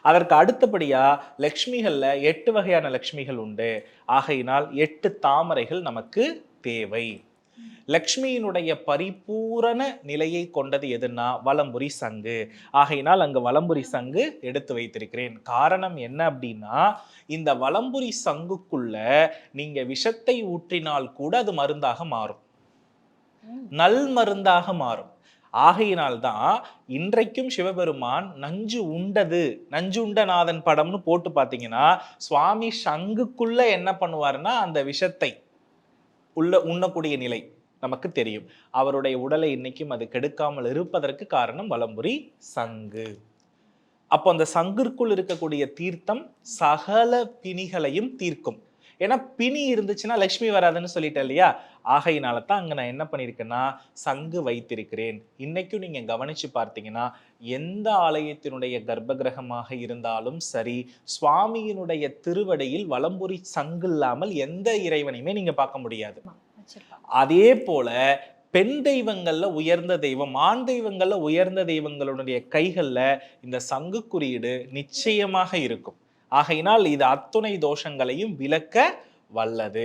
அதற்கு அடுத்தபடியா லக்ஷ்மிகள்ல 8 வகையான லக்ஷ்மிகள் உண்டு. ஆகையினால் 8 தாமரைகள் நமக்கு தேவை. லக்ஷ்மியினுடைய பரிபூரண நிலையை கொண்டது எதுன்னா வலம்புரி சங்கு. ஆகையினால் அங்கு வலம்புரி சங்கு எடுத்து வைத்திருக்கிறேன். காரணம் என்ன அப்படின்னா, இந்த வலம்புரி சங்குக்குள்ள நீங்க விஷத்தை ஊற்றினால் கூட அது மருந்தாக மாறும், நல் மருந்தாக மாறும். ஆகையினால்தான் இன்றைக்கும் சிவபெருமான் நஞ்சு உண்டது, நஞ்சு உண்டநாதன் படம்னு போட்டு பார்த்தீங்கன்னா, சுவாமி சங்குக்குள்ள என்ன பண்ணுவாருன்னா அந்த விஷத்தை உள்ள உண்ணக்கூடிய நிலை நமக்கு தெரியும். அவருடைய உடலை இன்னைக்கும் அது கெடுக்காமல் இருப்பதற்கு காரணம் வலம்புரி சங்கு. அப்போ அந்த சங்கிற்குள் இருக்கக்கூடிய தீர்த்தம் சகல பிணிகளையும் தீர்க்கும். ஏன்னா பிணி இருந்துச்சுன்னா லட்சுமி வராதுன்னு சொல்லிட்டேன் இல்லையா? ஆகையினால தான் அங்க நான் என்ன பண்ணியிருக்கேன்னா சங்கு வைத்திருக்கிறேன். இன்னைக்கும் நீங்க கவனிச்சு பார்த்தீங்கன்னா, எந்த ஆலயத்தினுடைய கர்ப்ப கிரகமாக இருந்தாலும் சரி, சுவாமியினுடைய திருவடியில் வலம்புரி சங்கு இல்லாமல் எந்த இறைவனையுமே நீங்க பார்க்க முடியாது. அதே போல பெண் தெய்வங்கள்ல உயர்ந்த தெய்வம், ஆண் தெய்வங்கள்ல உயர்ந்த தெய்வங்களுடைய கைகள்ல இந்த சங்கு குறியீடு நிச்சயமாக இருக்கும். ஆகையினால் இது அத்துணை தோஷங்களையும் விலக்க வல்லது.